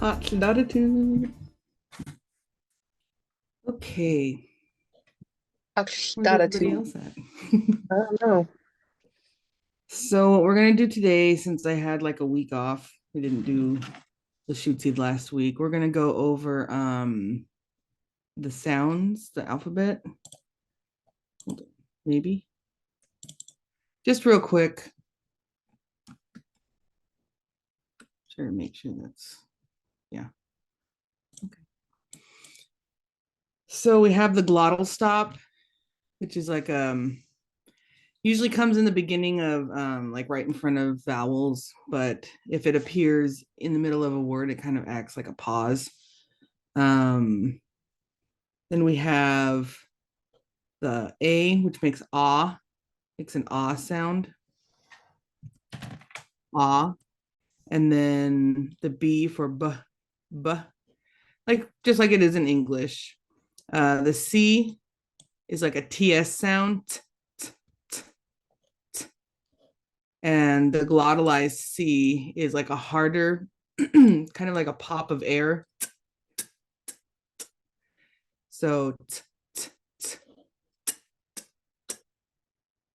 Hot latitude. Okay. Where's everybody else at? I don't know. So what we're gonna do today, since I had like a week off, we didn't do the shoot seed last week. We're gonna go over the sounds, the alphabet. Hold on, maybe. Just real quick. Try to make sure that's yeah. Okay. So we have the glottal stop, which is like usually comes in the beginning of like right in front of vowels, but if it appears in the middle of a word, it kind of acts like a pause. Then we have the A, which makes ah, makes an ah sound. Ah. And then the B for b, like just like it is in English. The C is like a TS sound. And the glottalized C is like a harder, kind of like a pop of air. So,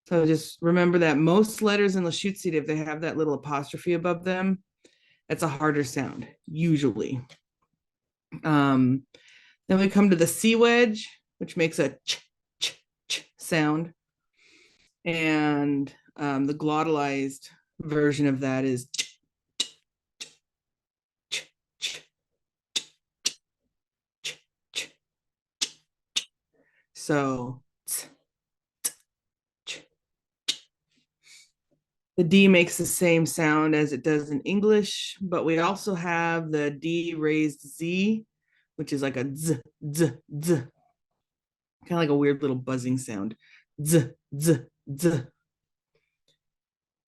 so just remember that most letters in Lushootseed, if they have that little apostrophe above them, that's a harder sound, usually. Then we come to the C wedge, which makes a ch sound. And the glottalized version of that is so the D makes the same sound as it does in English, but we also have the D raised Z, which is like a z, z, z, kind of like a weird little buzzing sound. Z, z, z.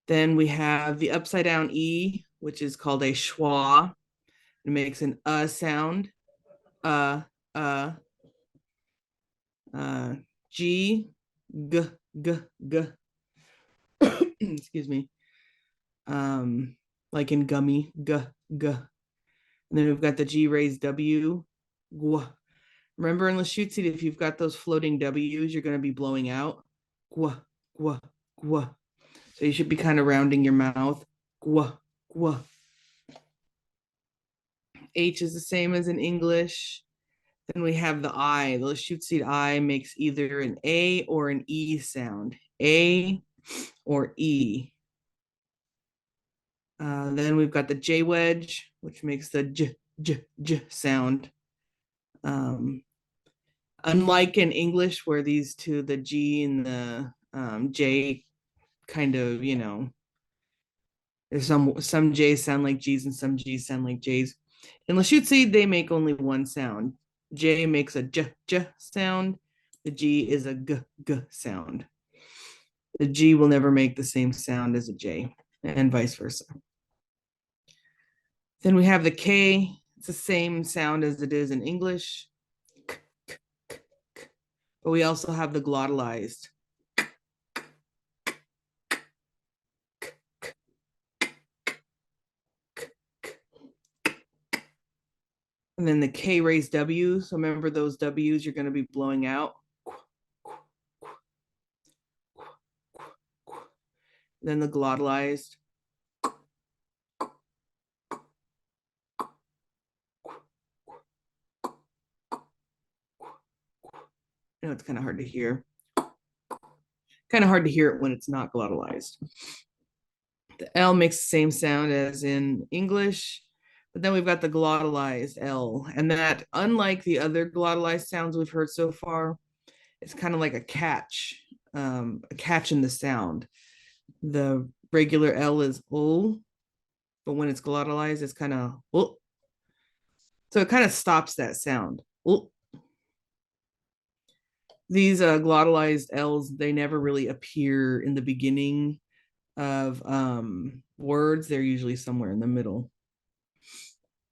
Then we have the upside down E, which is called a schwa. It makes an sound. Uh, uh, G, g, g, g. Excuse me. Like in gummy, g, g. And then we've got the G raised W. Gwa. Remember in Lushootseed, if you've got those floating W's, you're going to be blowing out. Gwa, gwa, gwa. So you should be kind of rounding your mouth. Gwa, gwa. H is the same as in English. Then we have the I. The Lushootseed I makes either an A or an E sound. A or E. Then we've got the J wedge, which makes the J, J, J sound. Unlike in English, where these two, the G and the J, kind of, there's some J's sound like G's and some G's sound like J's. In Lushootseed, they make only one sound. J makes a J, J sound. The G is a G, G sound. The G will never make the same sound as a J, and vice versa. Then we have the K. It's the same sound as it is in English. But we also have the glottalized. And then the K raised W. So remember those W's you're going to be blowing out. Then the glottalized. I know it's kind of hard to hear. Kind of hard to hear it when it's not glottalized. The L makes the same sound as in English, but then we've got the glottalized L. And that, unlike the other glottalized sounds we've heard so far, it's kind of like a catch in the sound. The regular L is ul, but when it's glottalized, it's kind of ul. So it kind of stops that sound. Ul. These glottalized L's, they never really appear in the beginning of words. They're usually somewhere in the middle.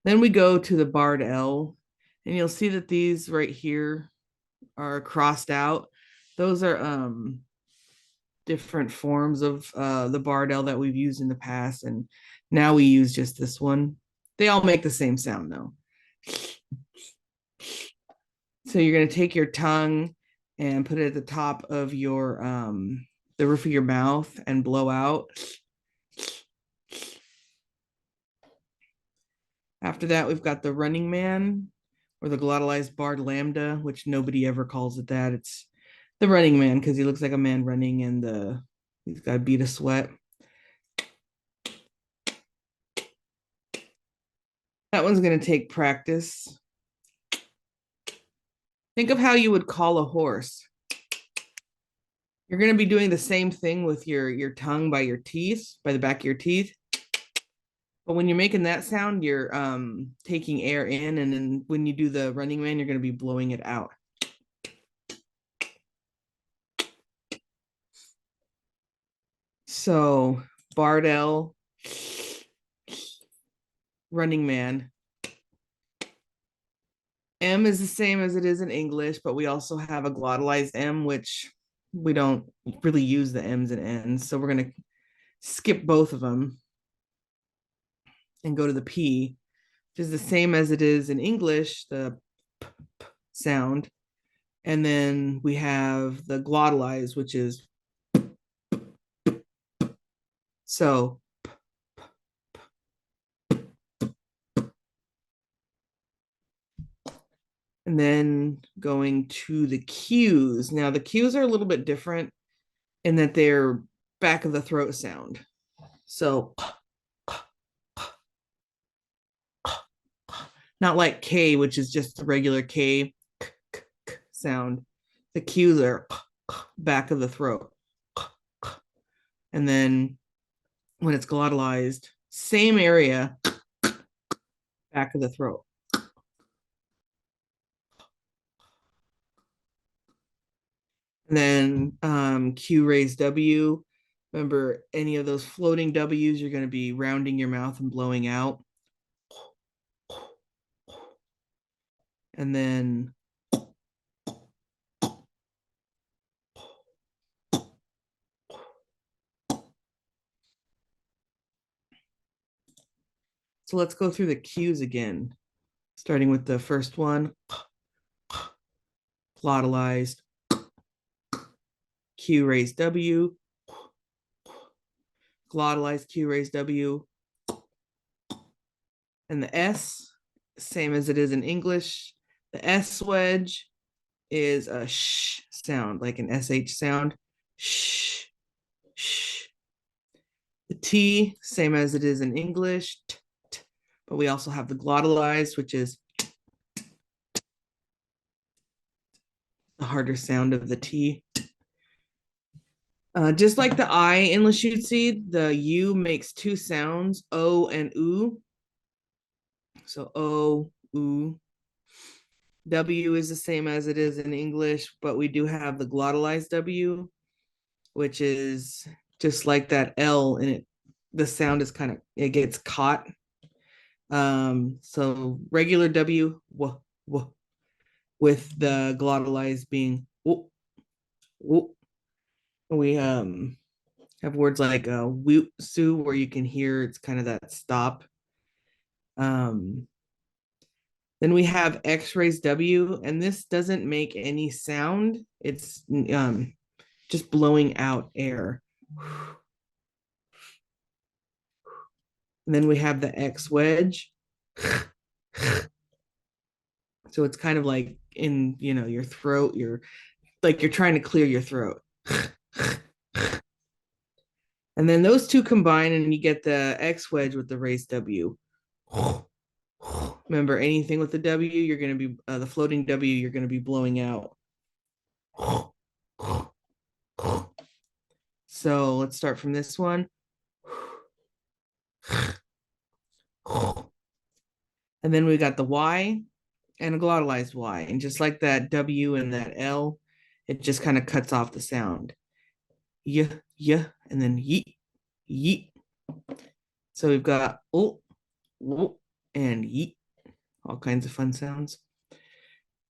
Then we go to the barred L, and you'll see that these right here are crossed out. Those are different forms of the barred L that we've used in the past, and now we use just this one. They all make the same sound though. So you're going to take your tongue and put it at the top of your the roof of your mouth and blow out. After that, we've got the running man or the glottalized barred lambda, which nobody ever calls it that. It's the running man because he looks like a man running and he's got a bead of sweat. That one's going to take practice. Think of how you would call a horse. You're going to be doing the same thing with your tongue by your teeth, by the back of your teeth. But when you're making that sound, you're taking air in, and then when you do the running man, you're going to be blowing it out. So Bardell, running man. M is the same as it is in English, but we also have a glottalized M, which we don't really use the M's and N's. So we're going to skip both of them and go to the P, which is the same as it is in English, the P sound. And then we have the glottalized, which is so. And then going to the Q's. Now the Q's are a little bit different in that they're back of the throat sound. So not like K, which is just the regular K sound. The Q's are back of the throat. And then when it's glottalized, same area, back of the throat. And then Q raised W. Remember, any of those floating W's, you're going to be rounding your mouth and blowing out. And then so let's go through the Q's again, starting with the first one, glottalized, Q raised W, glottalized Q raised W, and the S, same as it is in English. The S wedge is a sh sound, like an SH sound. Sh, sh. The T, same as it is in English, t, t. But we also have the glottalized, which is the harder sound of the T. Just like the I in Lushootseed, the U makes two sounds, O and U. So O, U. W is the same as it is in English, but we do have the glottalized W, which is just like that L in it. The sound is kind of, it gets caught. So regular W, w, w, with the glottalized being w, w. We have words like woot su, where you can hear it's kind of that stop. Then we have X raised W, and this doesn't make any sound. It's just blowing out air. And then we have the X wedge. So it's kind of like in, your throat, you're trying to clear your throat. And then those two combine and you get the X wedge with the raised W. Remember, anything with the W, you're going to be, the floating W, you're going to be blowing out. So let's start from this one. And then we got the Y and a glottalized Y. And just like that W and that L, it just kind of cuts off the sound. Yeah, yeah, and then yeet, yeet. So we've got oh, and yeet, all kinds of fun sounds.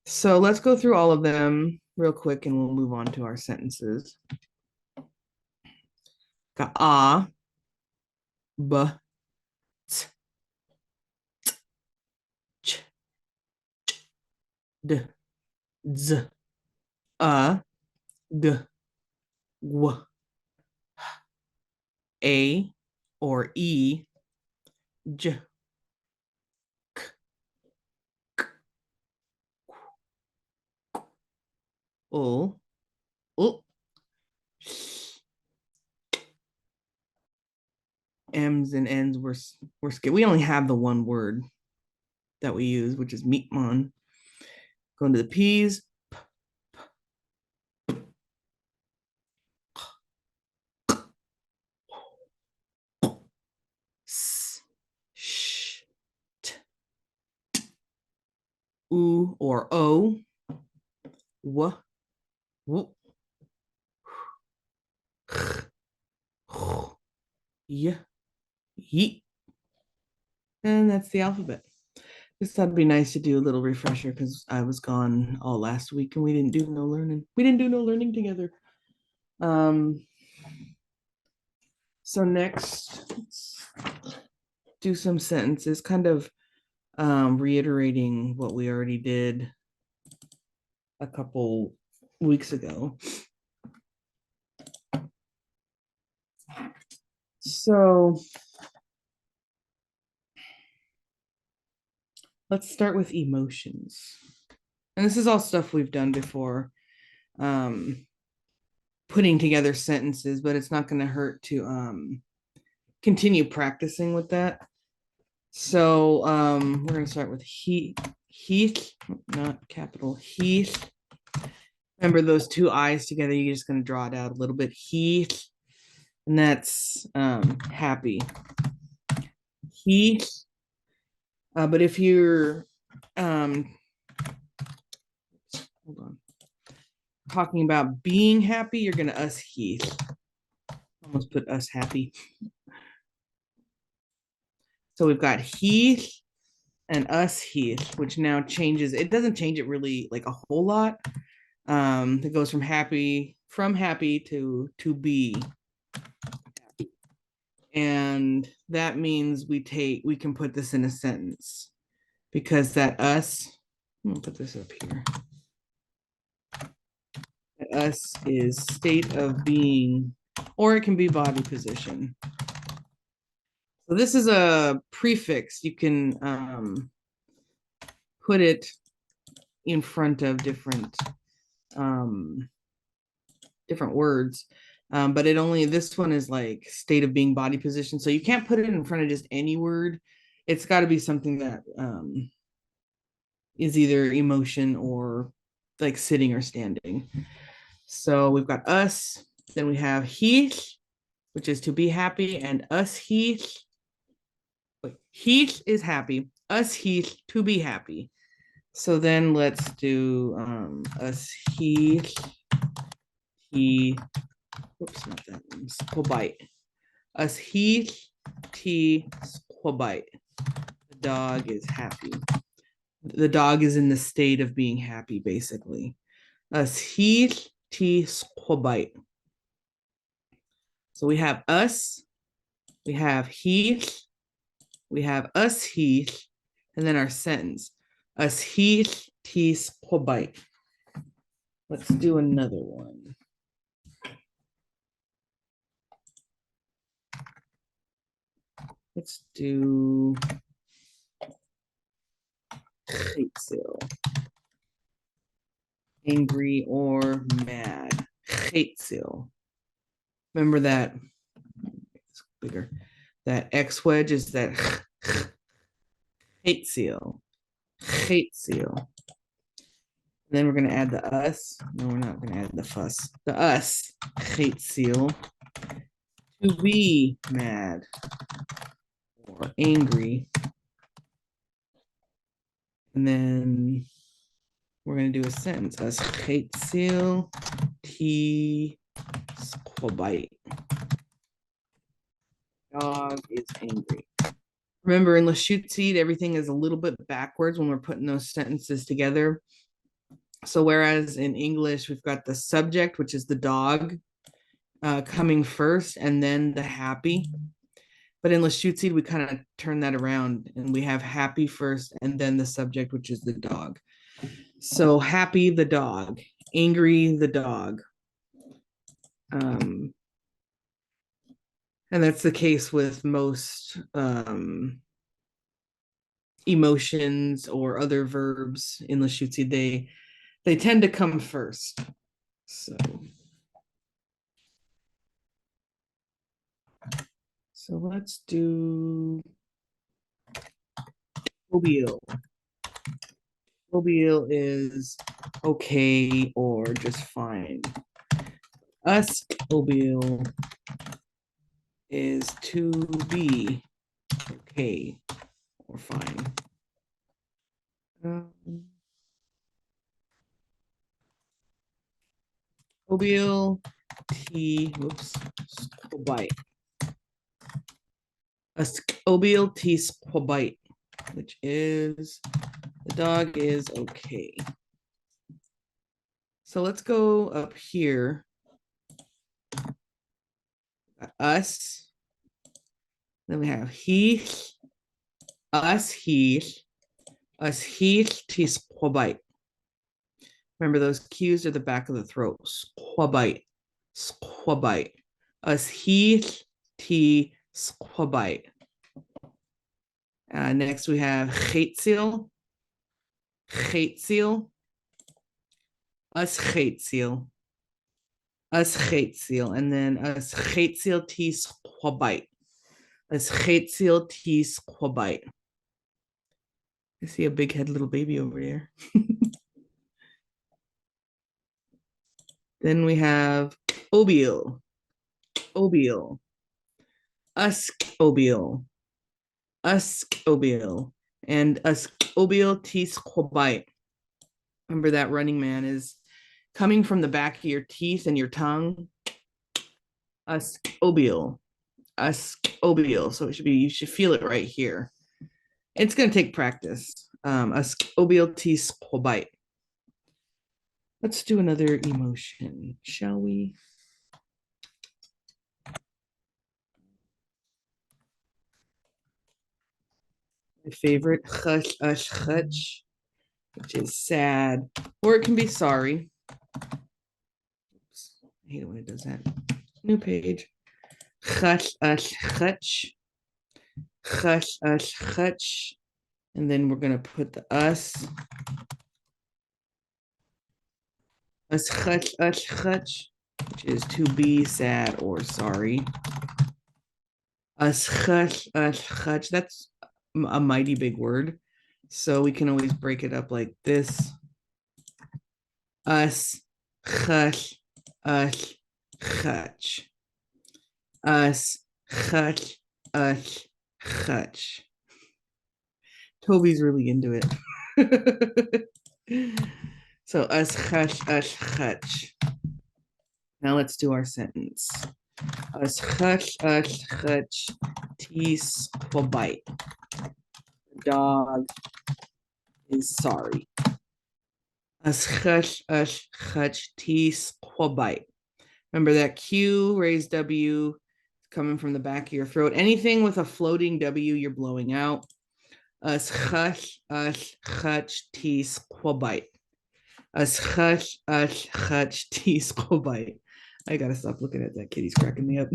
So let's go through all of them real quick and we'll move on to our sentences. Got ah, b, t, d, z, g, w, a or e, j, o, M's and N's we're scared. We only have the one word that we use, which is meatmon. Going to the P's. S, sh, t, oo or o, w, w, y, yeet. And that's the alphabet. Just thought it'd be nice to do a little refresher because I was gone all last week and we didn't do no learning. We didn't do no learning together. So next, let's do some sentences, kind of reiterating what we already did a couple weeks ago. So let's start with emotions. And this is all stuff we've done before, putting together sentences, but it's not going to hurt to continue practicing with that. So we're going to start with Heath, not capital, Heath. Remember those two I's together, you're just going to draw it out a little bit. Heath, and that's happy. Heath. But if you're hold on, talking about being happy, you're going to us Heath. Almost put us happy. So we've got Heath and us Heath, which now changes. It doesn't change it really like a whole lot. It goes from happy to be happy. And that means we can put this in a sentence because that us, I'm gonna put this up here. That us is state of being, or it can be body position. So this is a prefix. You can put it in front of different words, but this one is like state of being, body position. So you can't put it in front of just any word. It's got to be something that is either emotion or like sitting or standing. So we've got us, then we have Heath, which is to be happy, and us Heath. Heath is happy, us Heath to be happy. So then let's do us Heath, whoops, not that one, squabite. Us Heath, T, squabite. The dog is happy. The dog is in the state of being happy, basically. Us Heath, T, squabite. So we have us, we have Heath, we have us Heath, and then our sentence. Us Heath, T, squabite. Let's do another one. Let's do Geitzel. Angry or mad. Geitzel. Remember that, it's bigger. That X wedge is that Geitzel. Geitzel. Then we're going to add the us. No, we're not going to add the fuss. The us. Geitzel. To be mad or angry. And then we're going to do a sentence. Us Geitzel. T. Squabite. Dog is angry. Remember, in Lushootseed, everything is a little bit backwards when we're putting those sentences together. So whereas in English, we've got the subject, which is the dog, coming first, and then the happy. But in Lushootseed, we kind of turn that around, and we have happy first, and then the subject, which is the dog. So happy the dog, angry the dog. And that's the case with most emotions or other verbs in Lushootseed. They tend to come first. So let's do mobile. Mobile is okay or just fine. Us mobile is to be okay or fine. Mobile T, whoops, bite. A mobile T bite, which is the dog is okay. So let's go up here. Us. Then we have he, us, T bite. Remember, those Q's are the back of the throat. Squabite. Squabite. Us he, T, squabite. Next we have geitziel. Geitziel. Us geitziel. Us geitziel. And then us geitziel T squabite. Us geitziel T squabite. I see a big head little baby over there. Then we have obiel. Obiel. Uskobiel. Uskobiel. And uskobiel T squabite. Remember, that running man is coming from the back of your teeth and your tongue. Uskobiel. Uskobiel. So it should be, you should feel it right here. It's going to take practice. Uskobiel T squabite. Let's do another emotion, shall we? My favorite, chush, ush, chutch, which is sad, or it can be sorry. Oops, I hate it when it does that. New page. Chush, ush, chutch. Chush, ush, chutch. And then we're going to put the us. Us, chush, ush, chutch, which is to be sad or sorry. Us, chush, ush, chutch. That's a mighty big word. So we can always break it up like this. Us, chush, ush, chutch. Us, chush, ush, chutch. Toby's really into it. So us, chush, ush, chutch. Now let's do our sentence. Us, chush, ush, chutch, T squabite. The dog is sorry. Us, chush, ush, chutch, T squabite. Remember that Q, raised W, coming from the back of your throat. Anything with a floating W, you're blowing out. Us, chush, ush, chutch, T squabite. Us, chush, ush, chutch, T squabite. I gotta stop looking at that kid. He's cracking me up.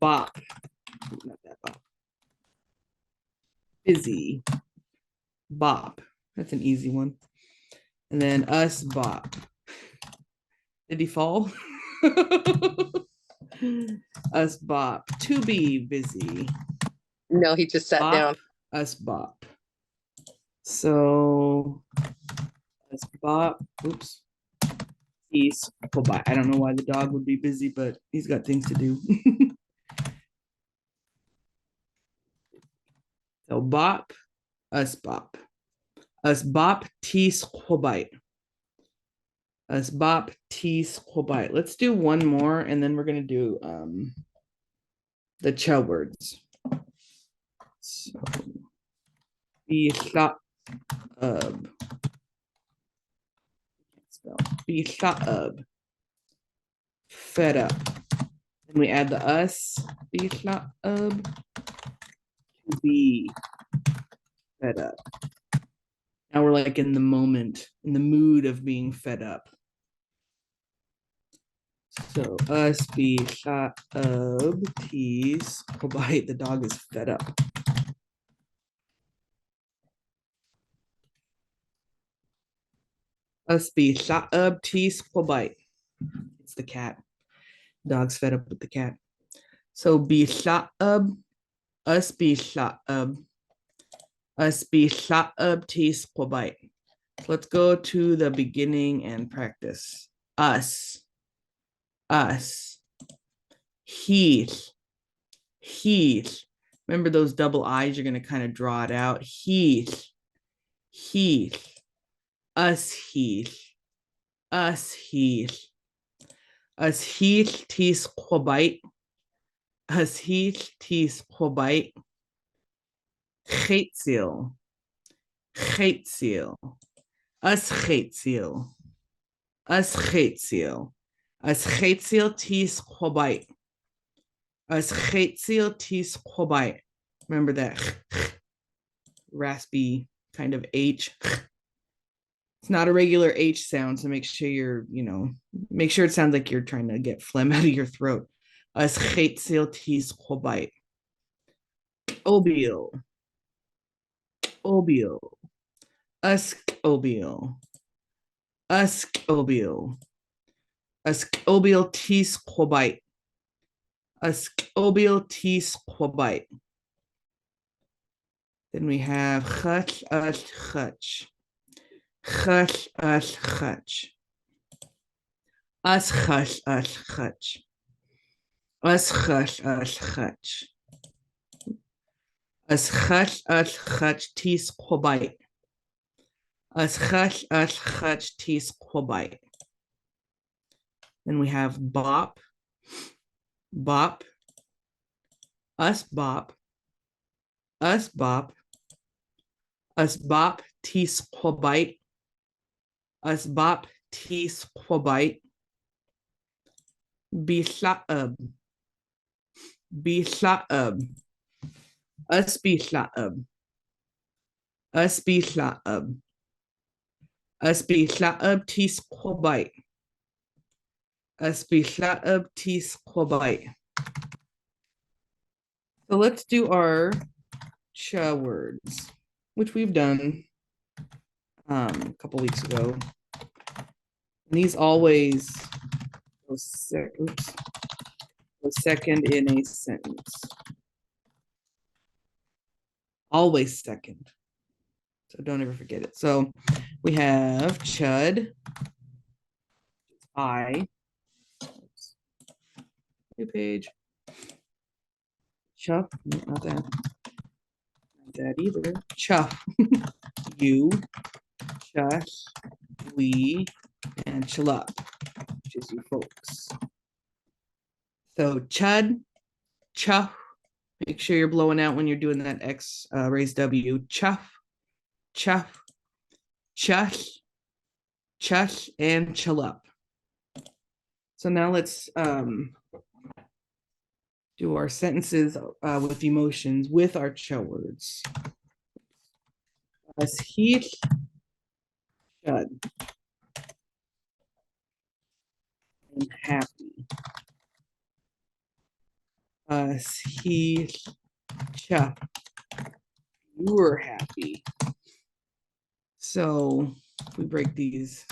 Bop. Not that bop. Busy. Bop. That's an easy one. And then us bop. Did he fall? Us bop. To be busy. No, he just sat Bop, down. Us bop. So us bop. Oops. He's bye. I don't know why the dog would be busy, but he's got things to do. So bop, us bop. Us bop T squabite. Us bop T squabite. Let's do one more and then we're gonna do the chow words. So be shot be shot fed up. Then we add the us, be shot to be fed up. Now we're like in the moment, in the mood of being fed up. So us be shot of tease. Oh boy, the dog is fed up. Us be shot of tease. Oh boy, it's the cat. Dog's fed up with the cat. So be shot of us be shot of us be shot of tease. Oh boy. Let's go to the beginning and practice. Us. Heath. Remember those double I's, you're going to kind of draw it out. Heath. Us Heath. Us tees quabite. Us Heath tees quabite. Geitziel. Us geitziel. As geitziel tees quabite. As geitziel tees quabite. Remember that raspy kind of H. It's not a regular H sound, so make sure make sure it sounds like you're trying to get phlegm out of your throat. As geitziel tees quabite. Obiel. Uskobiel. Uskobiel tees quabite. Uskobiel tees quabite. Then we have chutch, chutch. Chutch, chutch. Us chutch, chutch. Us chutch, chutch. Us chutch, chutch, tees quabite. Us chutch, chutch, tees quabite. Then we have bop. Us bop. Us bop. Us bop, tees quabite. Us bop, tees quabite. Bishla'ub. Us bishla'ub. Us bishla'ub. Us bishla'ub, tees quabite. Us bishla'ub, tees quabite. So let's do our cha words, which we've done a couple weeks ago. And these always go second in a sentence. Always second. So don't ever forget it. So we have chud, I, new page, chuff, not that. That either. Chuff, you, chush, we, and chalup, which is you folks. So chud, chuff. Make sure you're blowing out when you're doing that X raised W. Chuff, chuff, chush, chush, and chalup. So now let's do our sentences with emotions with our cha words. As he should. I'm happy. As he cha. You were happy. So if we break these,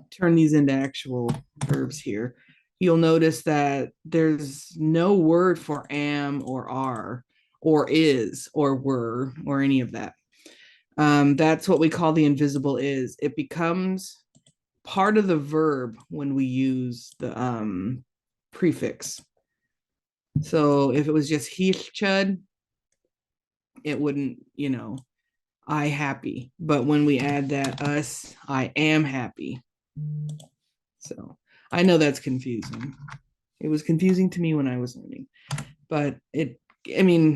turn these into actual verbs here, you'll notice that there's no word for am or are or is or were or any of that. That's what we call the invisible is. It becomes part of the verb when we use the prefix. So if it was just he chud, it wouldn't, I happy. But when we add that us, I am happy. So I know that's confusing. It was confusing to me when I was learning, but the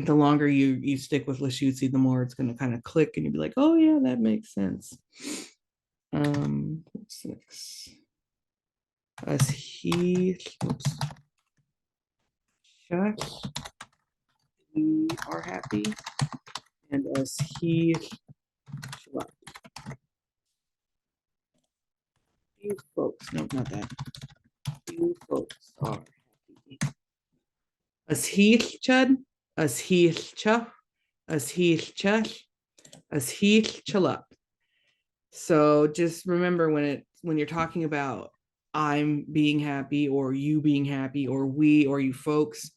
longer you stick with Lushootseed, the more it's going to kind of click and you'll be like, oh yeah, that makes sense. 6. As he, shush, we are happy, and as he, You folks, no, not that. You folks are happy. As chud, as chuff, as chush, as chullup. So just remember when you're talking about I'm being happy or you being happy or we or you folks,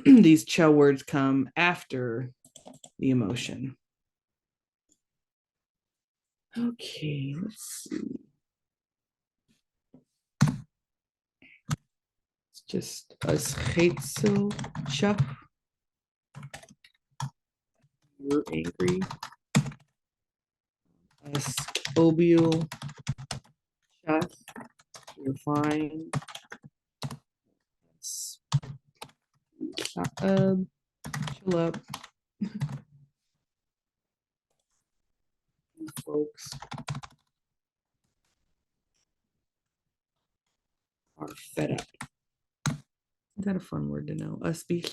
these ch words come after the emotion. Okay, let's see. It's just as hatzel chuff. You're angry. As obial chuff. You're fine. Chill up. You folks are fed up. Is that a fun word to know? Us be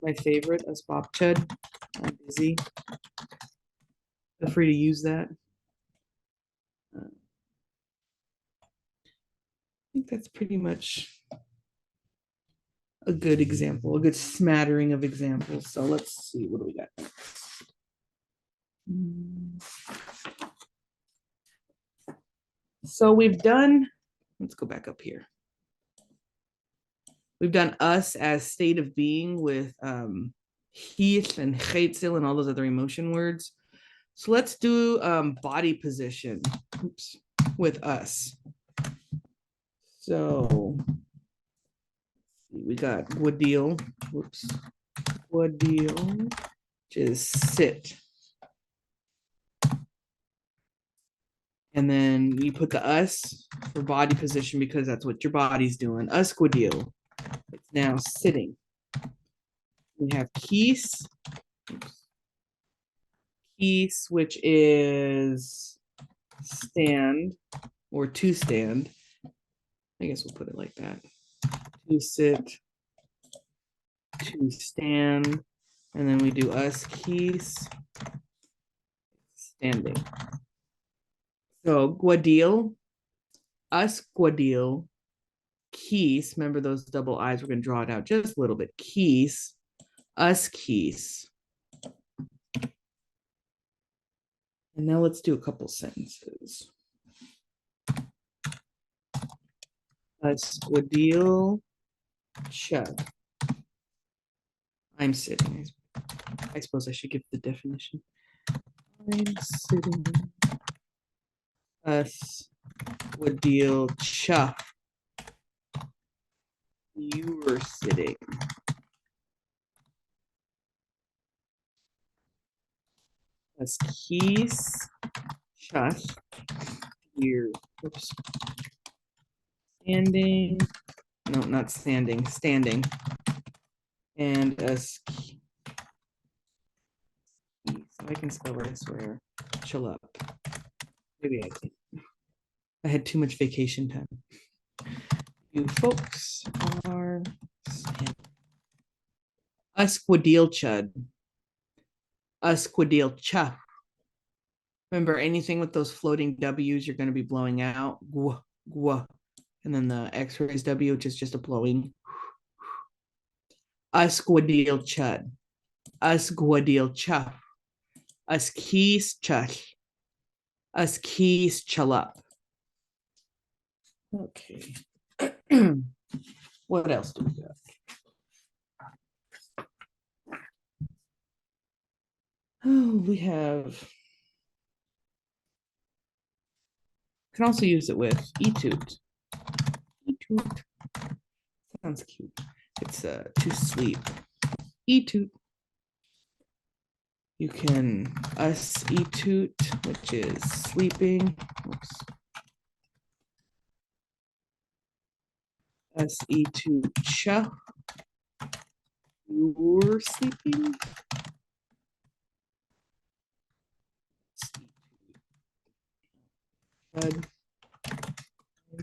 my favorite, us Bob Chud. I'm busy. Feel free to use that. I think that's pretty much a good example, a good smattering of examples. So let's see, what do we got next? So we've done, let's go back up here. We've done us as state of being with heath and chetzel and all those other emotion words. So let's do body position. Oops, with us. So we got wadil, whoops, wadil, which is sit. And then you put the us for body position because that's what your body's doing. Us wadil, it's now sitting. We have keys, keys, which is stand or to stand. I guess we'll put it like that. To sit, to stand, and then we do us keys, standing. So guadil, us guadil, keys, remember those double I's, we're gonna draw it out just a little bit. Keys, us keys. And now let's do a couple sentences. Us guadil, chud. I'm sitting. I suppose I should give the definition. I'm sitting. Us wadil chuff. You were sitting. Us keys chuff. Here. Oops. Standing. No, not standing. Standing. And us. I can spell it, I swear. Chill up. Maybe I can. I had too much vacation time. You folks are Usquadil chud. Usquadil chuff. Remember, anything with those floating W's, you're going to be blowing out. Gwa, gwa. And then the X-rays W, which is just a blowing. Usquadil chud. Usquadil chuff. Us keys chush. Us keys chullup. Okay. What else do we got? Oh, we have. Can also use it with e-toot. E-toot. Sounds cute. It's to sleep. E-toot. You can us e-toot, which is sleeping. Oops. Us e-toot cha. You're sleeping.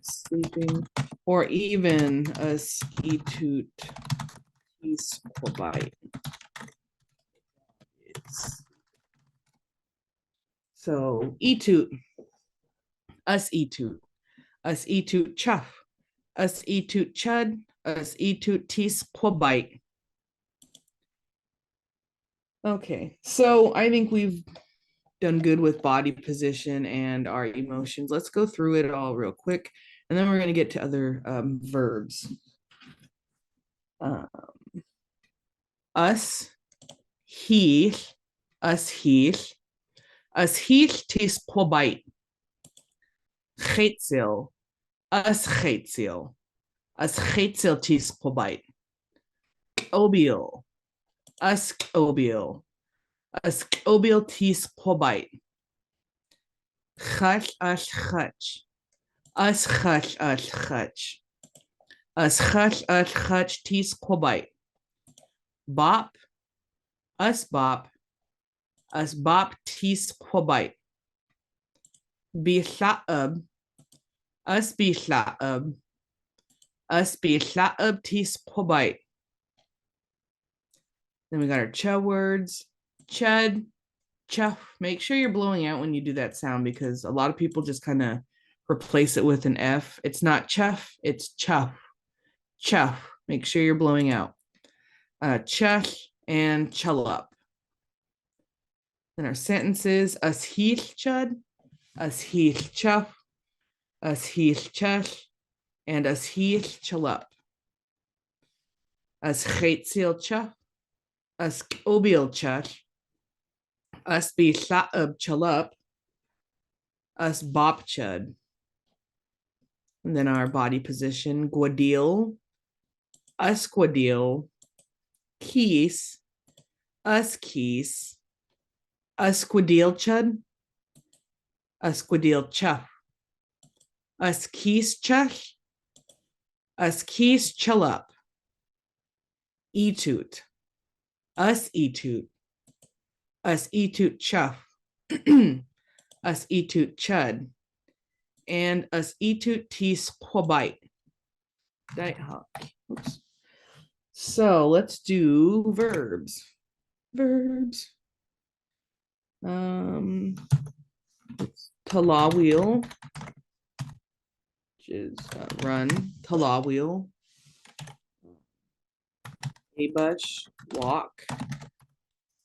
Sleeping, or even a ski-toot piece bite. So e-toot, us e-toot, us e-toot chuff, us e-toot chud, us e-toot tees quabite. Okay, so I think we've done good with body position and our emotions. Let's go through it all real quick, and then we're going to get to other verbs. Us, he, us he tis quabite. Geitzel, us geitzel tis quabite. Obiel, us obiel tis quabite. Chach us chach, us chach us chach, us chach us chach tis quabite. Bop, us bop tis quabite. Bi'la'ab, us bi'la'ab tis quabite. Then we got our ch words. Chud, chuff. Make sure you're blowing out when you do that sound, because a lot of people just kind of replace it with an F. It's not chuff, it's chuff. Chuff. Make sure you're blowing out. Chuff and chullup. Then our sentences. Us heath chud, us heath chuff, us heath chuff, and us heath chullup. Us geitzel chuff, us obiel chuff, us bi'la'ab chullup, us bop chud. And then our body position. Guadil, us guadil, keys, us keys, us guadil chud, us guadil chuff, us keys chuff, us keys chullup. E-toot, us e-toot, us e-toot chuff, us e-toot chud, and us e-toot tis quabite. Oops. So let's do verbs. Verbs. Talawil, which is run. Talawil. Abush, walk.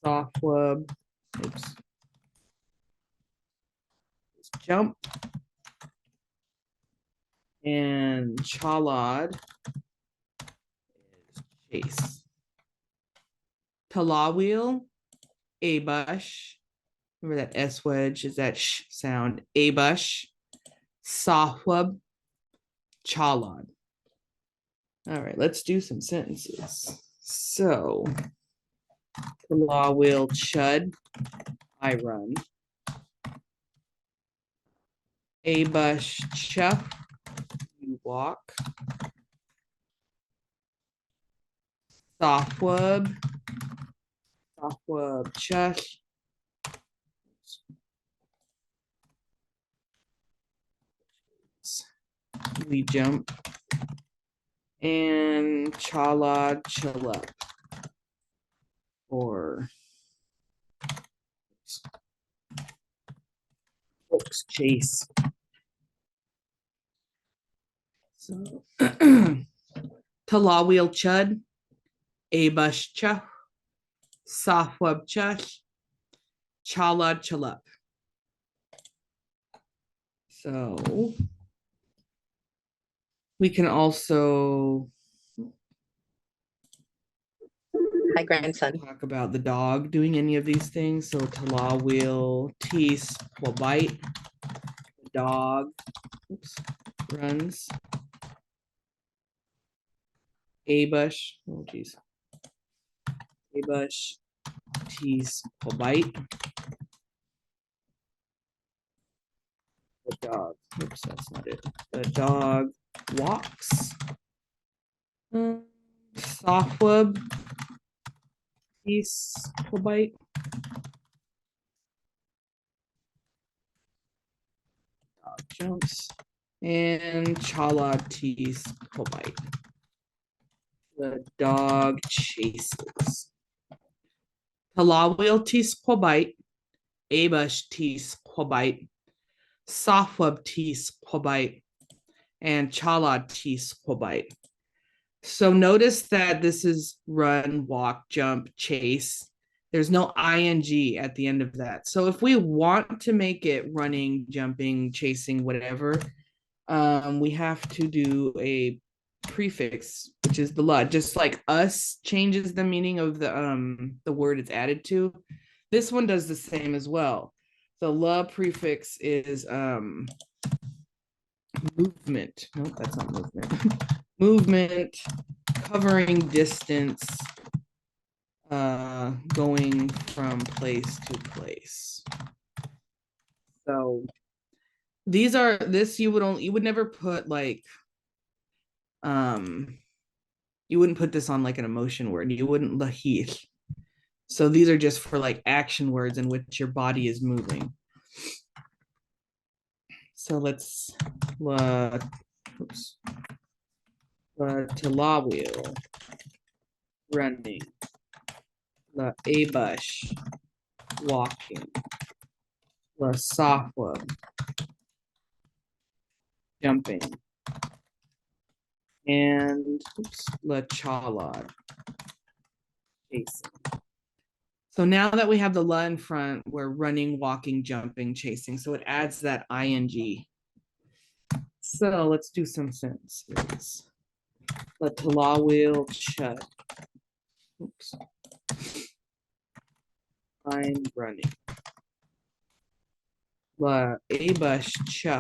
Softweb, oops. Jump. And chalad is chase. Talawil, abush. Remember that S wedge is that sh sound. Abush, softweb, chalad. All right, let's do some sentences. So, Talawil chud, I run. Abush chuff, you walk. Softweb chuff, we jump. And chalad chullup, or folks chase. So Talawil chud, abush chuff, softweb chuff, chalad chullup. So we can also Hi, grandson. talk about the dog doing any of these things. So Talawil tis quabite, the dog runs. Abush, oh geez. Abush tis quabite, the dog. Oops, that's not it. The dog walks. Softweb tis quabite. Dog jumps. And chalad tis quabite. The dog chases. Talawil tis quabite, Abush tis quabite, Softwub tis quabite, and Chalad tis quabite. So notice that this is run, walk, jump, chase. There's no ing at the end of that. So if we want to make it running, jumping, chasing, whatever, we have to do a prefix, which is the la. Just like us changes the meaning of the word it's added to. This one does the same as well. The la prefix is movement. Nope, that's not movement. Movement, covering distance, going from place to place. So these are you would never put like you wouldn't put this on like an emotion word. You wouldn't lahith. So these are just for like action words in which your body is moving. So let's tilawil, running, la abush, walking, la safwa, jumping, and la chalad, chasing. So now that we have the la in front, we're running, walking, jumping, chasing. So it adds that ing. So let's do some sentences. La talawil chud. Oops. I'm running. La abush cha.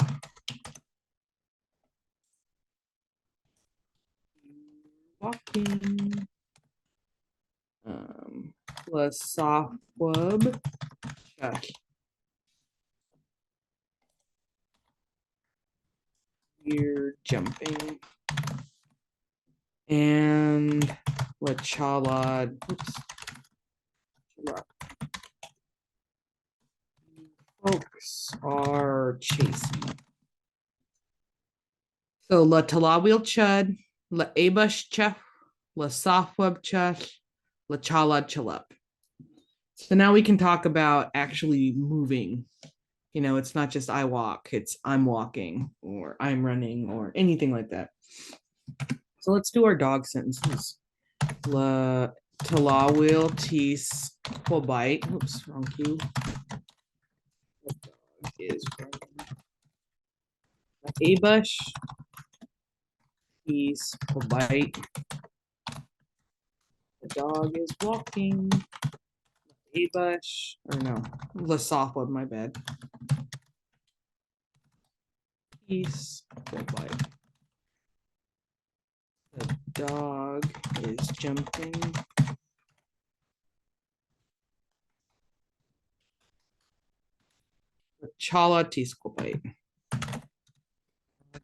Walking. La softwub cha. You're jumping. And la chalad. Oops. Folks are chasing. So la talawil chud, la abush chef, la softweb chef, la chalad chalup. So now we can talk about actually moving. You know, it's not just I walk, it's I'm walking or I'm running or anything like that. So let's do our dog sentences. La talawil tis quabite. Oops, wrong cue. The dog is running. Abush tis quabite. The dog is walking. Abush, or no, Lasafwa, my bad. Tis quabite. The dog is jumping. Chala tis quabite.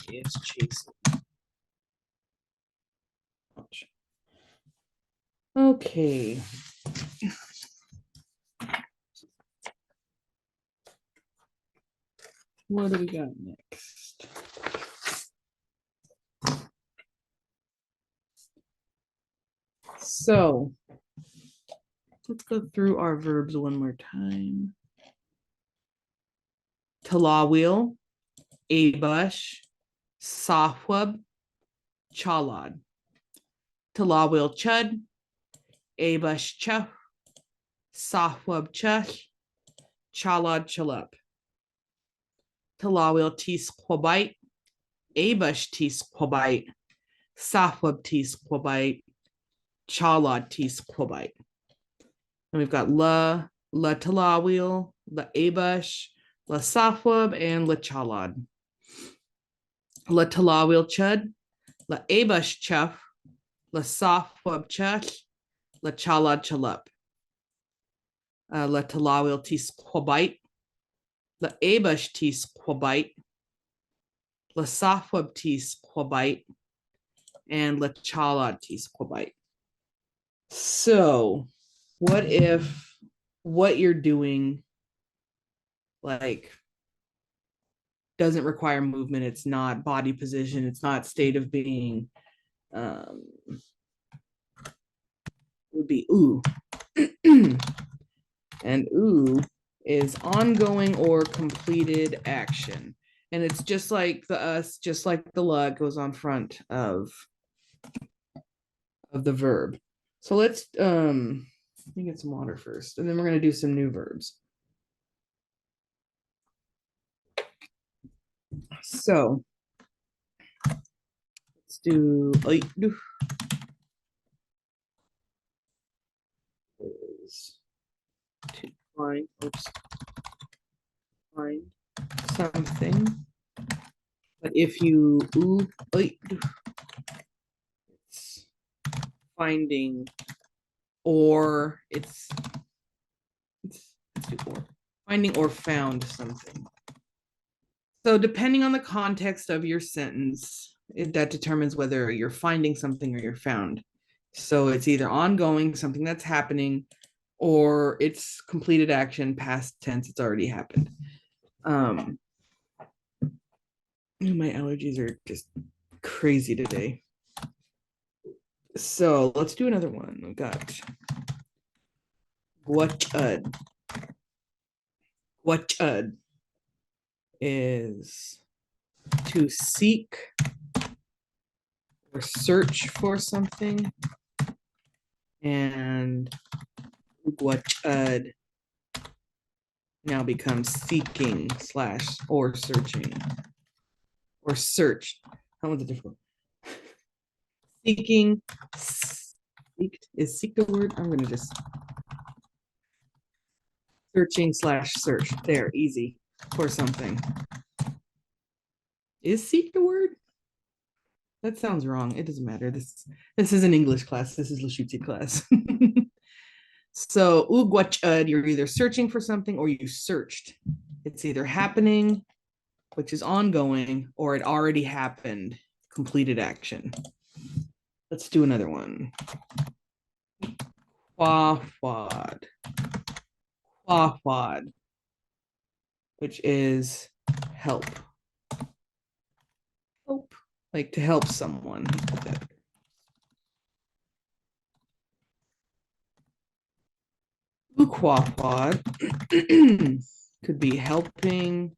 Is chasing. Okay. What do we got next? So let's go through our verbs one more time. Talawil, abush, safwab, chalad. Talawil chud, abush chuh, safwab chuh, chalad chalup. Talawil tis quabite, abush tis quabite, safwab tis quabite, chalad tis quabite. And we've got la talawil, la abush, la safwab, and la chalad. La talawil chud, la abush chuff, la safwab chuch, la chalad chalup. La talawil tis quabite, la abush tis quabite, la safwab tis quabite, and la chalad tis quabite. So what if what you're doing like doesn't require movement, it's not body position, it's not state of being, would be ooh. And ooh is ongoing or completed action. And it's just like the us, just like the la goes on front of the verb. So let's let me get some water first, and then we're going to do some new verbs. So let's do is to find something. But if you it's finding, or it's finding or found something. So depending on the context of your sentence, that determines whether you're finding something or you're found. So it's either ongoing, something that's happening, or it's completed action, past tense, it's already happened. My allergies are just crazy today. So let's do another one. We got dxWləšucid. dxWləšucid is to seek or search for something, and dxWləšucid now becomes seeking / or searching or search. How was it difficult? Seeking, is seek the word? I'm gonna just searching / search. There, easy, for something. Is seek the word? That sounds wrong. It doesn't matter. This is an English class. This is Lushootseed class. So dxWləšucid, you're either searching for something or you searched. It's either happening, which is ongoing, or it already happened, completed action. Let's do another one. dxWləšucid. dxWləšucid, which is help. Help, like to help someone. dxWləšucid could be helping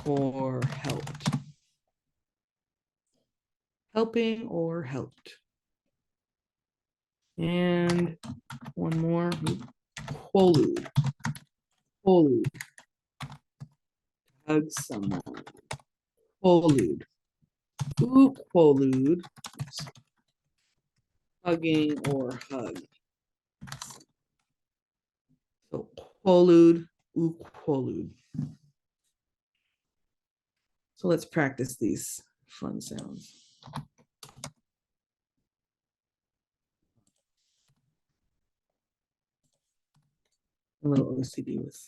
or helped. Helping or helped. And one more. dxWləšucid. dxWləšucid. Hug someone. dxWləšucid. dxWləšucid. Hugging or hug. So dxWləšucid, dxWləšucid. So let's practice these fun sounds. A little OCD with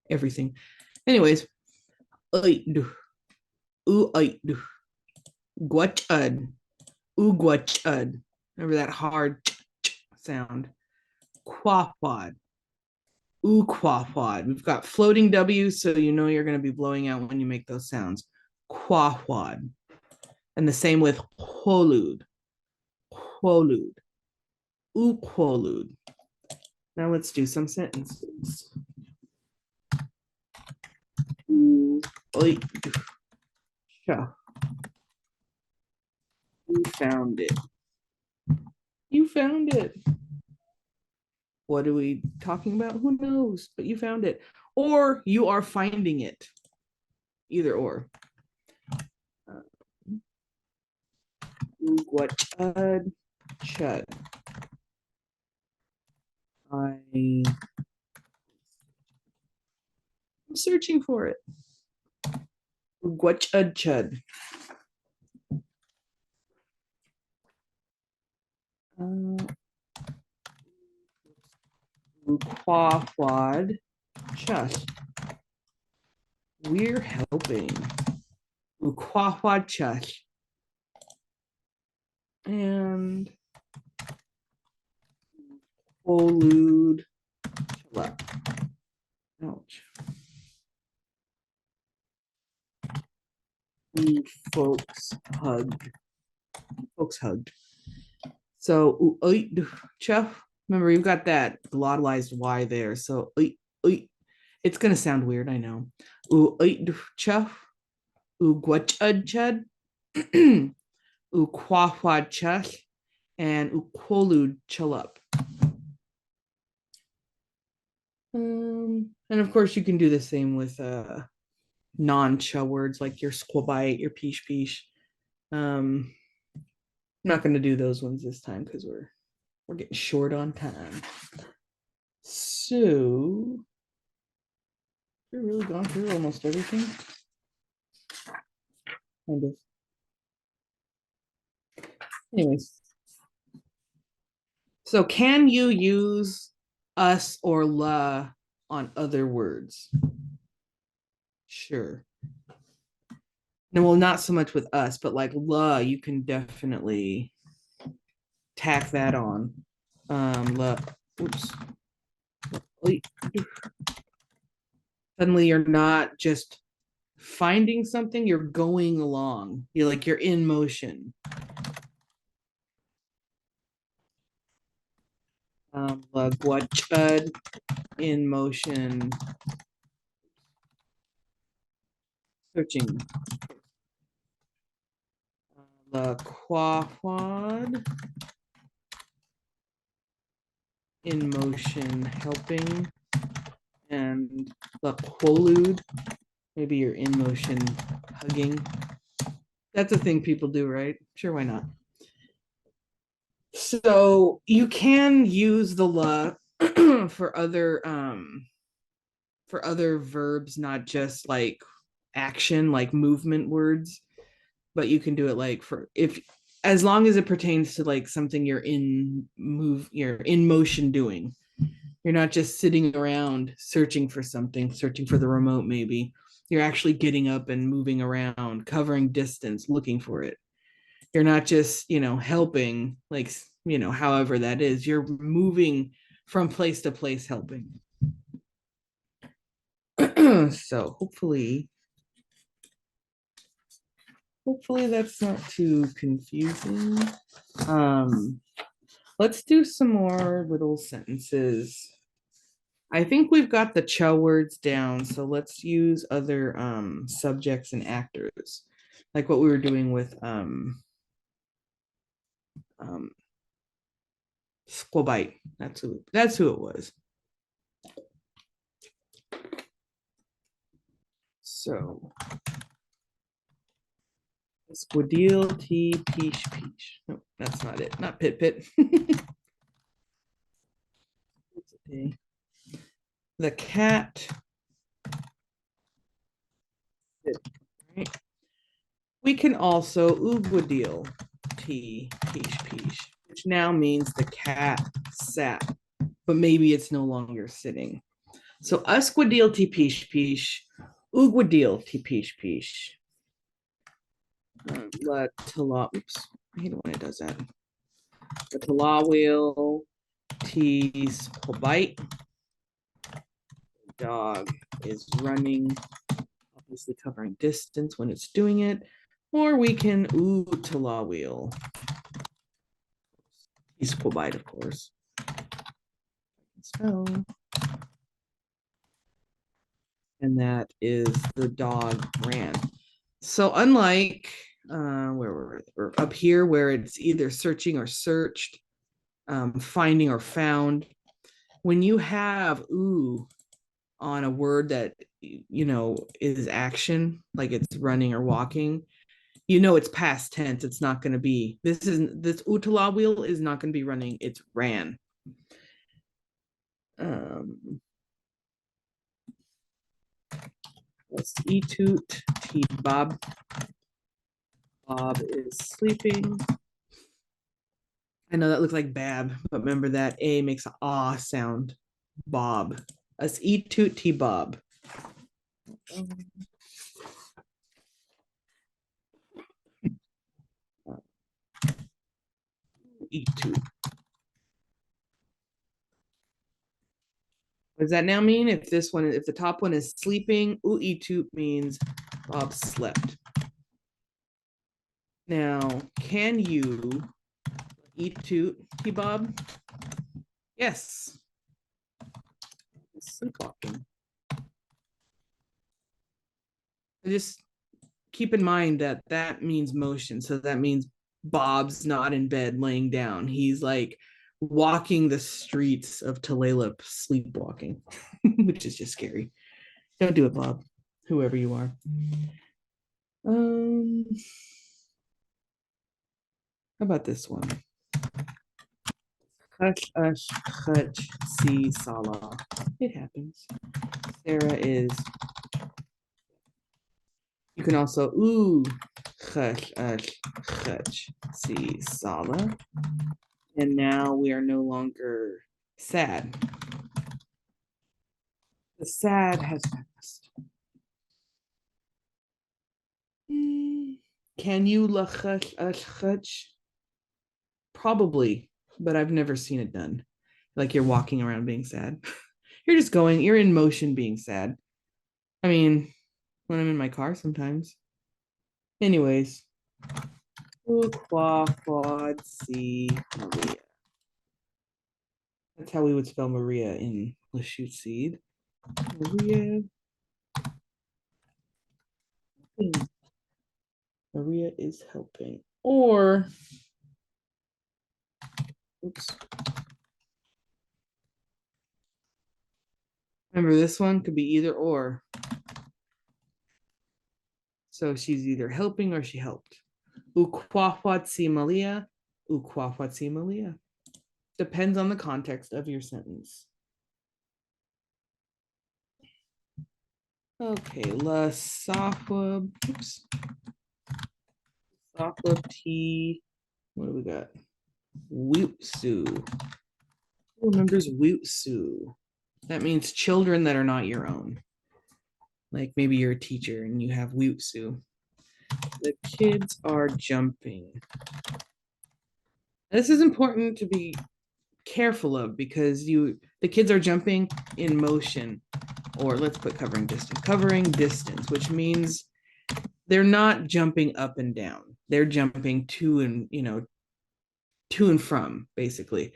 everything. Anyways, dxWləšucid. dxWləšucid. Remember that hard sound. dxWləšucid. dxWləšucid. We've got floating W, so you know you're going to be blowing out when you make those sounds. dxWləšucid. And the same with dxWləšucid. dxWləšucid. dxWləšucid. Now let's do some sentences. You found it. You found it. What are we talking about? Who knows? But you found it. Or you are finding it. Either or. dxWləšucid. I'm searching for it. dxWləšucid. dxWləšucid. We're helping. dxWləšucid. And dxWləšucid. Ouch. Folks hugged. Folks hugged. So remember, you've got that glottalized Y there. So It's gonna sound weird, I know. U-ait-cha, u-gwachad-chad, u-kwahwad-chach, and u-kwolud-chalup. And of course, you can do the same with non-cha words like your squabite, your peesh. I'm not going to do those ones this time because we're getting short on time. So we've really gone through almost everything. Kind of. Anyways, so can you use us or la on other words? Sure. No, well, not so much with us, but like la, you can definitely tack that on. La, oops. Suddenly you're not just finding something, you're going along. You're in motion. La guachud, in motion. Searching. La quahwad, in motion, helping. And la quolud, maybe you're in motion, hugging. That's a thing people do, right? Sure, why not? So you can use the la for other verbs, not just like action, like movement words, but you can do it like for as long as it pertains to like something you're in motion doing. You're not just sitting around searching for something, searching for the remote maybe. You're actually getting up and moving around, covering distance, looking for it. You're not just, helping, like, however that is. You're moving from place to place helping. So hopefully that's not too confusing. Let's do some more little sentences. I think we've got the cha words down, so let's use other subjects and actors, like what we were doing with squabite. That's who it was. So squadil t peach. No, that's not it. Not pit. The cat. Right. We can also ugwadil t peach, which now means the cat sat, but maybe it's no longer sitting. So usquadil ti peach, ugwadil ti peach. La tala, oops, I hate it when it does that. The talawil ti squabite. Dog is running, obviously covering distance when it's doing it. Or we can talawil. Squabite, of course. Spell. And that is the dog ran. So unlike where we're up here, where it's either searching or searched, finding or found, when you have ooh on a word that is action, like it's running or walking, it's past tense. It's not going to be this utalawil is not going to be running. It's ran. Let's toot t Bob. Bob is sleeping. I know that looks like Bab, but remember that A makes an ah sound. Bob. Let's toot t Bob. Toot. What does that now mean? If the top one is sleeping, toot means Bob slept. Now, can you toot t Bob? Yes. Sleepwalking. Just keep in mind that that means motion. So that means Bob's not in bed laying down. He's like walking the streets of Tulalip, sleepwalking, which is just scary. Don't do it, Bob, whoever you are. How about this one? Hutch, ush, hutch, see, sala. It happens. Sarah is. You can also hutch, ush, hutch, see, sala. And now we are no longer sad. The sad has passed. Can you lachach ashchach? Probably, but I've never seen it done. Like you're walking around being sad. You're just going, you're in motion being sad. I mean, when I'm in my car sometimes. Anyways. Maria. That's how we would spell Maria in Lushootseed. Maria. Maria is helping. Or, oops. Remember, this one could be either or. So she's either helping or she helped. Ukwafwatsi Malia. Ukwafwatsi Malia. Depends on the context of your sentence. Okay, la safwab. Oops. Safwab T. What do we got? Wootsu. Who remembers Wootsu? That means children that are not your own. Like maybe you're a teacher and you have Wootsu. The kids are jumping. This is important to be careful of because the kids are jumping in motion, or let's put covering distance, which means they're not jumping up and down. They're jumping to and from, basically.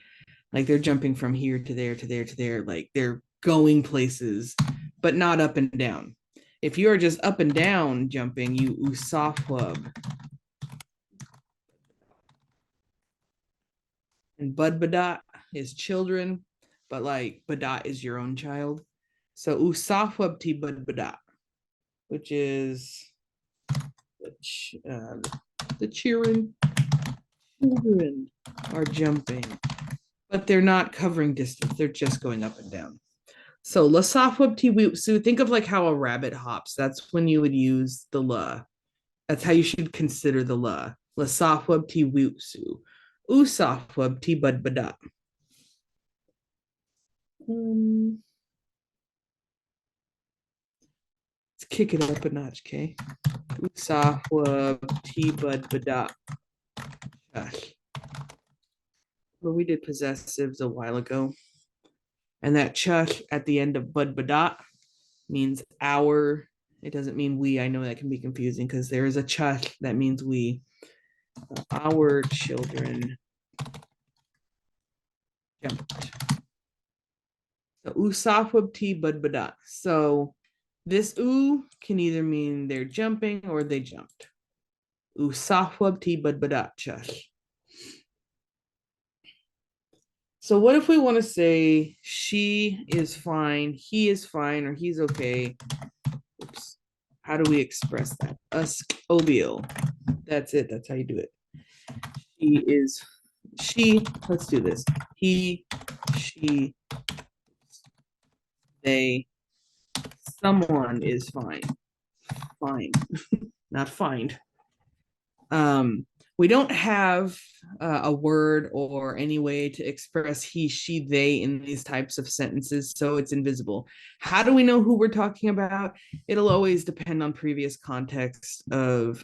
Like they're jumping from here to there to there to there. Like they're going places, but not up and down. If you are just up and down jumping, you usafwab. And bud badat is children, but like badat is your own child. So usafwab ti bud badat, which is the children are jumping, but they're not covering distance. They're just going up and down. So lasafwab ti wutsu, think of like how a rabbit hops. That's when you would use the la. That's how you should consider the la. Lasafwab ti wutsu. Usafwab ti bud badat. Let's kick it up a notch, okay? Usafwab ti bud badat. Well, we did possessives a while ago. And that chush at the end of bud badat means our. It doesn't mean we. I know that can be confusing because there is a chush that means we. Our children jumped. So usafwab ti bud badat. So this u can either mean they're jumping or they jumped. Usafwab ti bud badat chush. So what if we want to say she is fine, he is fine, or he's okay? Oops. How do we express that? Obial. That's it. That's how you do it. Let's do this. He, she, they, someone is fine. Fine. Not find. We don't have a word or any way to express he, she, they in these types of sentences, so it's invisible. How do we know who we're talking about? It'll always depend on previous context of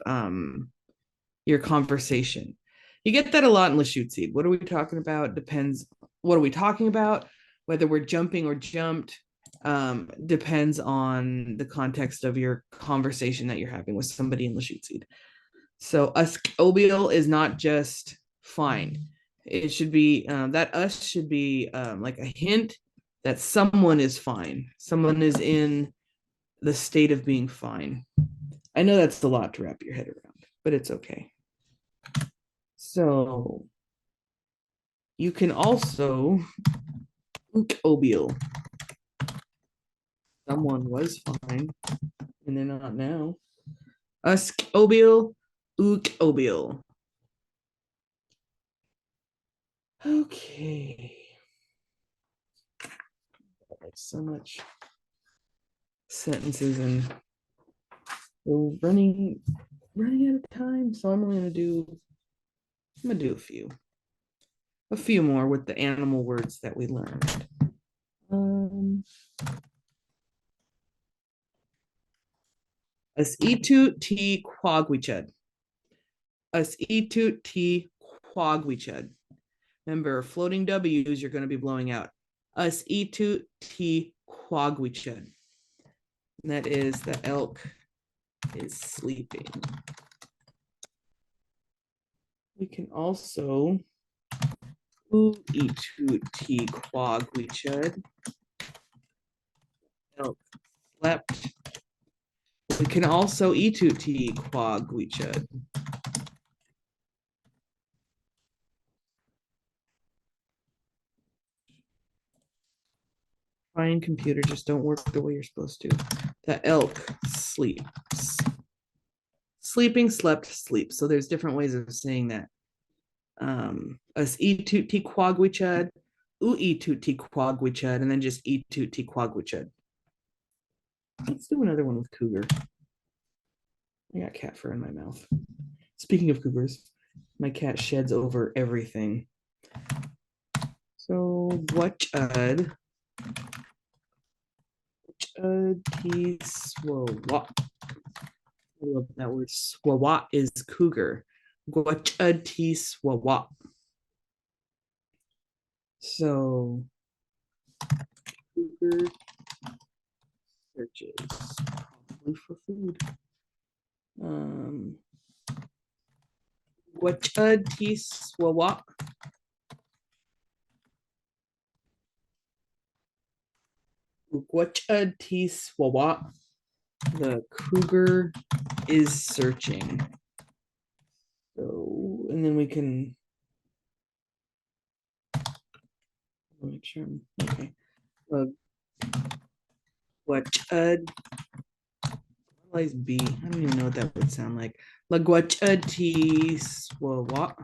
your conversation. You get that a lot in Lushootseed. What are we talking about? Depends. What are we talking about? Whether we're jumping or jumped depends on the context of your conversation that you're having with somebody in Lushootseed. So obial is not just fine. It should be that us should be like a hint that someone is fine. Someone is in the state of being fine. I know that's a lot to wrap your head around, but it's okay. So you can also obeel. Someone was fine, and they're not now. Obeel, obeel. Okay. Like so much sentences and we're running out of time. So I'm gonna do a few more with the animal words that we learned. As itu t quagwichud. As itu t quagwichud. Remember, floating W's you're going to be blowing out. As itu t quagwichud. That is the elk is sleeping. We can also itu t quagwichud. Elk slept. We can also itu t quagwichud. Fine, computer, just don't work the way you're supposed to. The elk sleeps. Sleeping, slept, sleep. So there's different ways of saying that. Us itu ti quagwichud, u itu ti quagwichud, and then just itu ti quagwichud. Let's do another one with cougar. I got cat fur in my mouth. Speaking of cougars, my cat sheds over everything. So gwachud ti swawat. I love that word. Swawat is cougar. Gwachud ti swawat. So cougar searches probably for food. Gwachud ti swawat. Gwachud ti swawat. The cougar is searching. So, and then we can make sure I'm okay. Gwachud B. I don't even know what that would sound like. Gwachud ti swawat.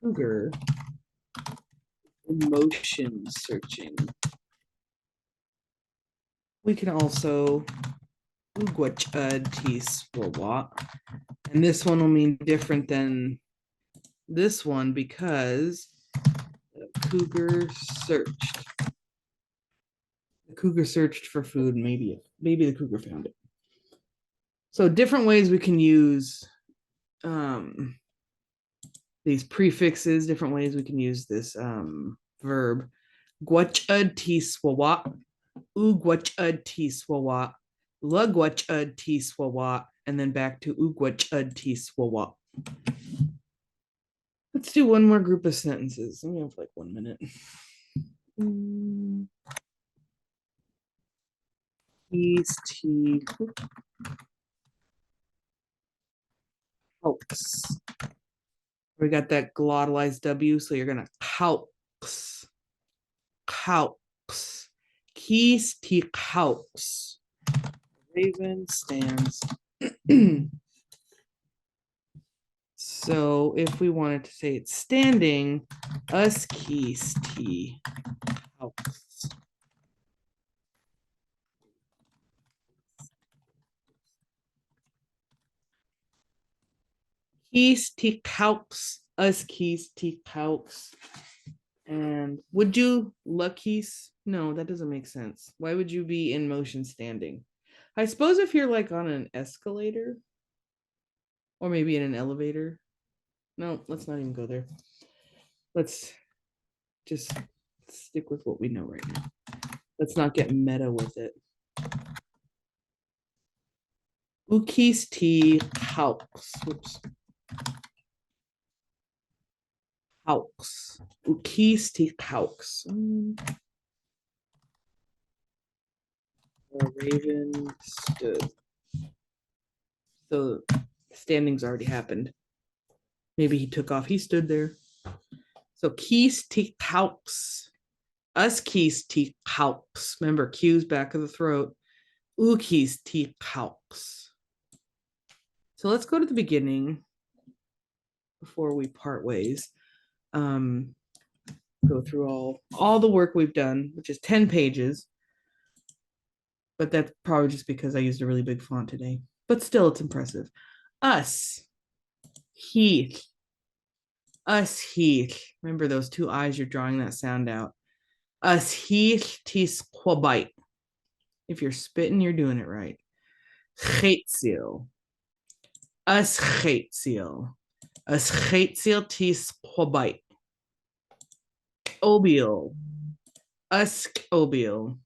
Cougar emotion searching. We can also gwachud ti swawat. And this one will mean different than this one because the cougar searched. The cougar searched for food. Maybe the cougar found it. So different ways we can use these prefixes, different ways we can use this verb. Gwachud ti swawat, u gwachud ti swawat, la gwachud ti swawat, and then back to u gwachud ti swawat. Let's do one more group of sentences. We have like 1 minute. These tea helps. We got that glottalized W, so you're gonna helps. Helps. Keys tea helps. Raven stands. So if we wanted to say it's standing, us keys t helps. Keys t helps. Us keys t helps. And would you luckies? No, that doesn't make sense. Why would you be in motion standing? I suppose if you're like on an escalator or maybe in an elevator. No, let's not even go there. Let's just stick with what we know right now. Let's not get meta with it. Ukis T helps. Whoops. Helps. Ukis T helps. The raven stood. So standing's already happened. Maybe he took off. He stood there. So keys t haux. Us keys t haux. Remember, Q's back of the throat. U keys t haux. So let's go to the beginning before we part ways. Go through all the work we've done, which is 10 pages. But that's probably just because I used a really big font today. But still, it's impressive. Us, Heath, us, Heath. Remember those two I's, you're drawing that sound out. Us, Heath, tis quabite. If you're spitting, you're doing it right. Geitziel. Us, geitziel. Us, geitziel, tis quabite. Obiel. Us, obiel.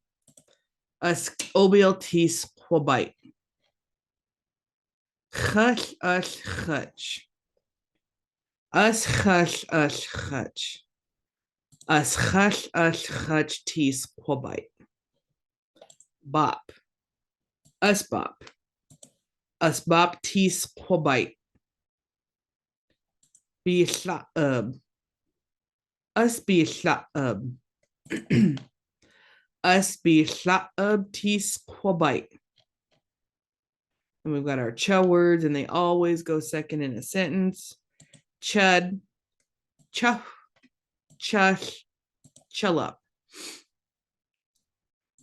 Us, obiel, tis quabite. Chutch, us, chutch. Us, chutch, us, chutch. Us, chutch, us, chutch, tis quabite. Bop. Us bop. Us bop, tis quabite. Be us be us be tis quabite. And we've got our ch words, and they always go second in a sentence. Chud, chuff, chush, chullup.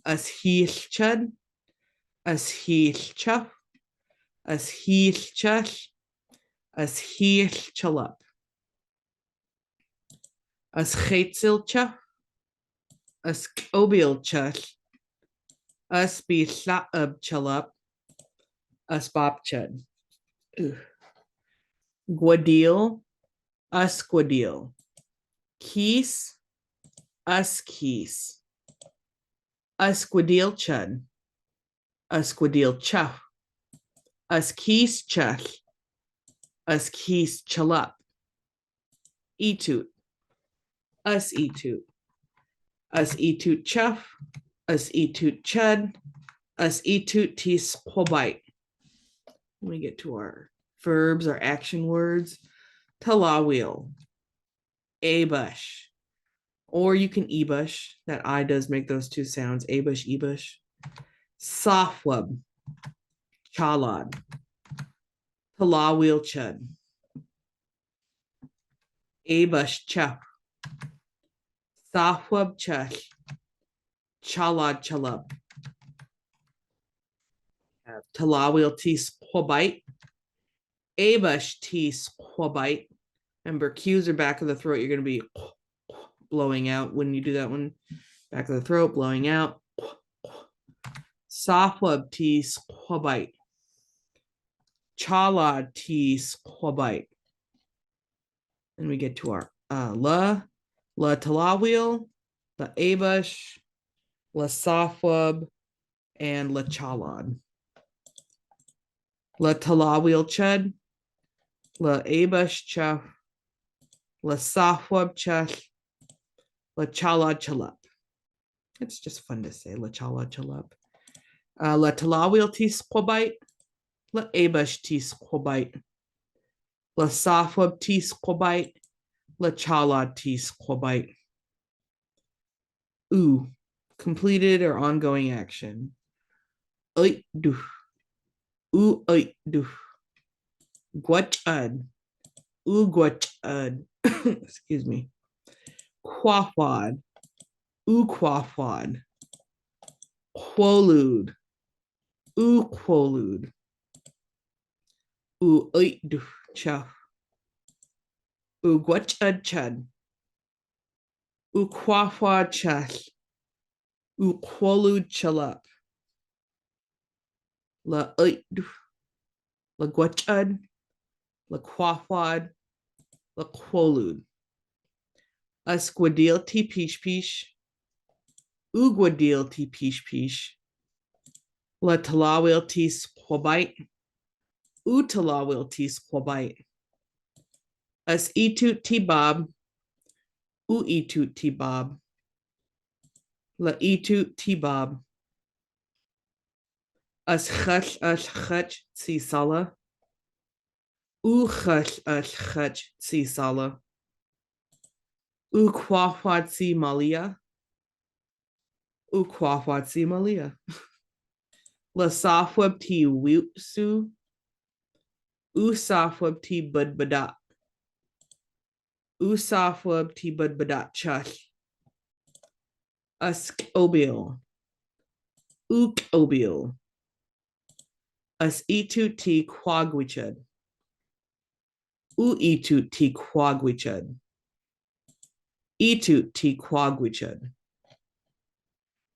Us heath chud, us heath chuff, us heath chush, us heath chullup. Us geitzel chuff, us obiel chush, us be chullup, us bop chud. Guadil, us guadil. Keys, us keys. Us guadil chud. Us guadil chuff. Us keys chush. Us keys chullup. Etut. Us etut. Us etut chuff. Us etut chud. Us etut tis quabite. When we get to our verbs, our action words, talawil, abush, or you can ebush. That I does make those two sounds, abush, ebush. Safwab, chalad, talawil chud, abush chuff, safwab chush, chalad chalub. Talawil tis quabite, abush tis quabite. Remember, Q's are back of the throat. You're going to be blowing out when you do that one. Back of the throat, blowing out. Safwab tis quabite. Chalad tis quabite. And we get to our la talawil, la abush, la safwab, and la chalad. La talawil chud, la abush chuff, la safwab chush, la chalad chalup. It's just fun to say, la chalad chalup. La talawil tis quabite, la abush tis quabite, la safwab tis quabite, la chalad tis quabite. Ooh, completed or ongoing action. Oit du. Ooh, oit du. Guachad. Ooh, guachad. Excuse me. Quafwad. Ooh, quafwad. Quolud. Ooh, quolud. Ooh, oit du. Chuff. Ooh, guachad chud. Ooh, quafwad chush. Ooh, quolud chalup. La oit du. La guachad. La quafwad. La quolud. Usquadil ti pish pish. Uguadil ti pish pish. La talawil ti squabite. Utalawil ti squabite. Us etut ti bob. U etut ti bob. La etut ti bob. As chutch tsi sala. U chutch tsi sala. U kwahwatsi malia. U kwahwatsi malia. La safweb ti wutsu. U safweb ti budbadat. U safweb ti budbadat chush. Usk obil. Uk obil. Us itu ti quagwichud. U itu ti quagwichud. Itu ti quagwichud.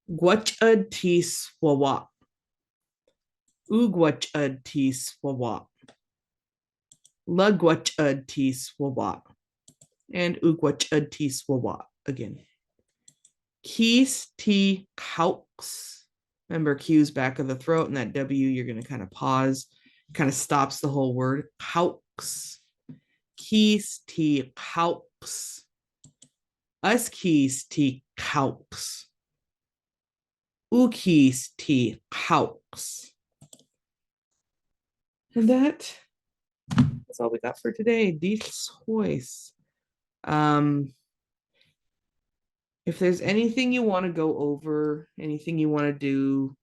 Gwachud ti swawak. Ugwachud ti swawak. Lugwachud ti swawak. And ugwachud ti swawak again. Keys ti kauks. Remember, Q's back of the throat, and that W, you're going to kind of pause. Kind of stops the whole word. Kauks. Keys ti kauks. Us keys ti kauks. Ukis ti kauks. And that's all we got for today. Dxვის. If there's anything you want to go over, anything you want to do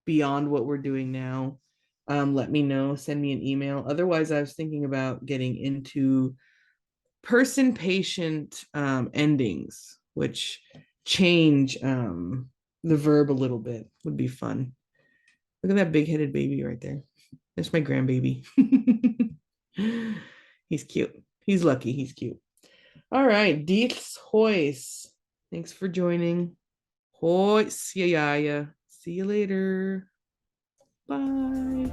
beyond what we're doing now, let me know. Send me an email. Otherwise, I was thinking about getting into person-patient endings, which change the verb a little bit. Would be fun. Look at that big-headed baby right there. That's my grandbaby. He's cute. He's lucky. He's cute. All right, dxვის. Thanks for joining. Hoi, see ya. See you later. Bye.